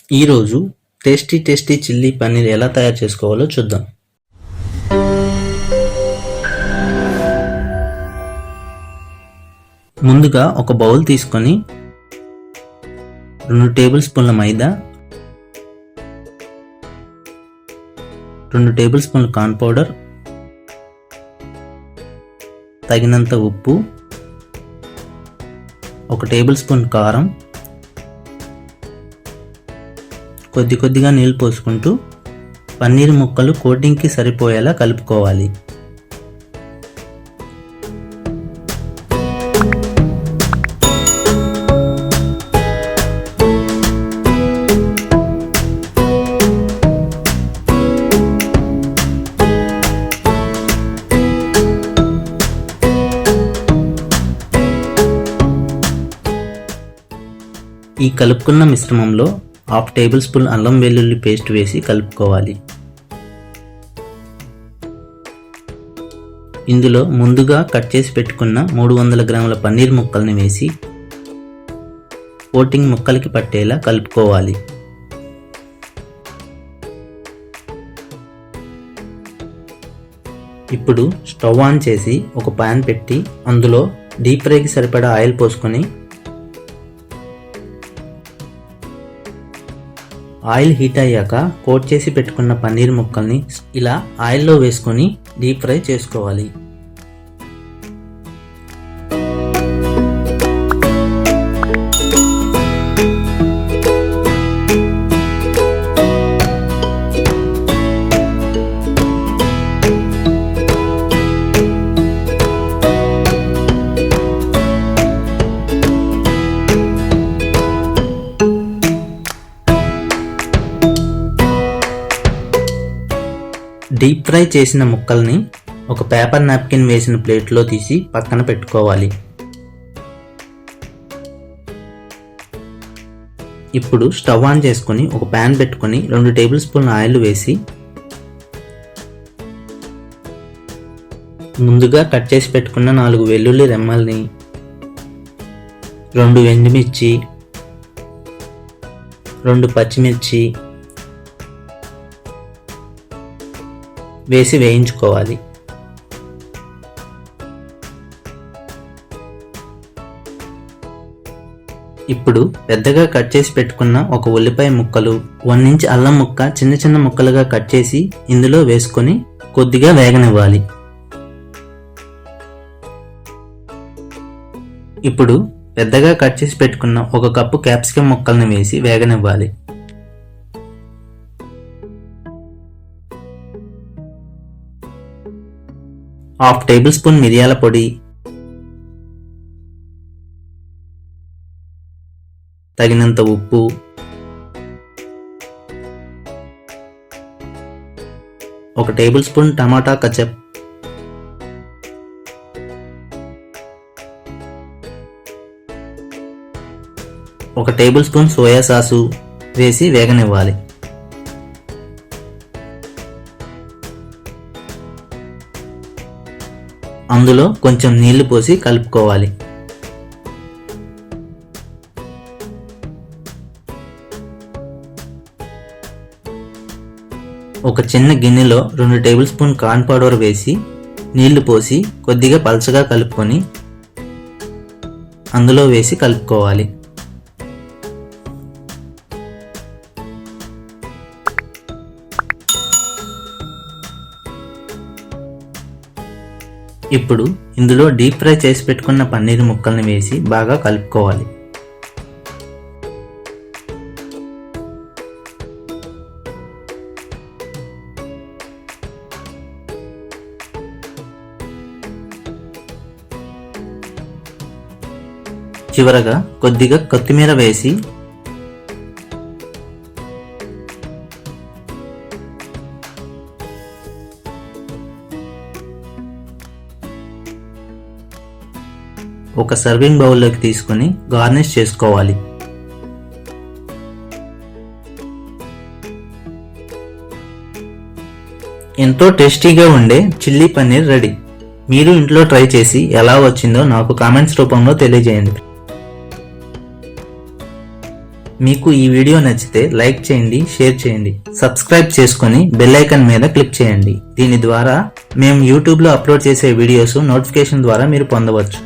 ఈరోజు tasty chilli paneer ఎలా తయారు చేసుకోవాలో చూద్దాం. ముందుగా ఒక బౌల్ తీసుకొని 2 టేబుల్ స్పూన్ల మైదా, 2 టేబుల్ స్పూన్ల కార్న్ పౌడర్, తగినంత ఉప్పు, 1 టేబుల్ స్పూన్ కారం, కొద్దిగా నీళ్ళు పోసుకుంటూ పన్నీర్ ముక్కలు కోటింగ్కి సరిపోయేలా కలుపుకోవాలి. ఈ కలుపుకున్న మిశ్రమంలో 1/2 టేబుల్ స్పూన్ అల్లం వెల్లుల్లి పేస్ట్ వేసి కలుపుకోవాలి. ఇందులో ముందుగా కట్ చేసి పెట్టుకున్న 300 గ్రాముల పన్నీర్ ముక్కల్ని వేసి కోటింగ్ ముక్కలకి పట్టేలా కలుపుకోవాలి. ఇప్పుడు స్టవ్ ఆన్ చేసి ఒక పాన్ పెట్టి అందులో డీప్ ఫ్రైకి సరిపడా ఆయిల్ పోసుకొని ఆయిల్ హీట్ అయ్యాక కోట్ చేసి పెట్టుకున్న పన్నీర్ ముక్కల్ని ఇలా ఆయిల్లో వేసుకొని డీప్ ఫ్రై చేసుకోవాలి. డీప్ ఫ్రై చేసిన ముక్కల్ని ఒక పేపర్ నాప్కిన్ వేసిన ప్లేట్లో తీసి పక్కన పెట్టుకోవాలి. ఇప్పుడు స్టవ్ ఆన్ చేసుకొని ఒక ప్యాన్ పెట్టుకొని 2 టేబుల్ స్పూన్ల ఆయిల్ వేసి ముందుగా కట్ చేసి పెట్టుకున్న 4 వెల్లుల్లి రెమ్మల్ని, 2 ఎండుమిర్చి, 2 పచ్చిమిర్చి వేసి వేయించుకోవాలి. ఇప్పుడు పెద్దగా కట్ చేసి పెట్టుకున్న ఒక ఉల్లిపాయ ముక్కలు, 1 ఇంచ్ అల్లం ముక్క చిన్న ముక్కలుగా కట్ చేసి ఇందులో వేసుకొని కొద్దిగా వేగనివ్వాలి. ఇప్పుడు పెద్దగా కట్ చేసి పెట్టుకున్న 1 కప్పు క్యాప్సికమ్ ముక్కల్ని వేసి వేగనివ్వాలి. హాఫ్ టేబుల్ స్పూన్ మిరియాల పొడి, తగినంత ఉప్పు, 1 tablespoon tomato ketchup, 1 tablespoon soya sauce వేసి వేగనివ్వాలి. అందులో కొంచెం నీళ్లు పోసి కలుపుకోవాలి. ఒక చిన్న గిన్నెలో 2 టేబుల్ స్పూన్ కార్న్ పౌడర్ వేసి నీళ్లు పోసి కొద్దిగా పల్చగా కలుపుకొని అందులో వేసి కలుపుకోవాలి. ఇప్పుడు ఇందులో డీప్ ఫ్రై చేసి పెట్టుకున్న పన్నీర్ ముక్కల్ని వేసి బాగా కలుపుకోవాలి. చివరగా కొద్దిగా కొత్తిమీర వేసి ఒక సర్వింగ్ బౌల్లోకి తీసుకొని గార్నిష్ చేసుకోవాలి. ఎంతో టేస్టీగా ఉండే చిల్లీ పన్నీర్ రెడీ. మీరు ఇంట్లో ట్రై చేసి ఎలా వచ్చిందో నాకు కామెంట్స్ రూపంలో తెలియజేయండి. మీకు ఈ వీడియో నచ్చితే లైక్ చేయండి, షేర్ చేయండి, సబ్స్క్రైబ్ చేసుకొని బెల్ ఐకాన్ మీద క్లిక్ చేయండి. దీని ద్వారా మేము యూట్యూబ్లో అప్లోడ్ చేసే వీడియోస్ నోటిఫికేషన్ ద్వారా మీరు పొందవచ్చు.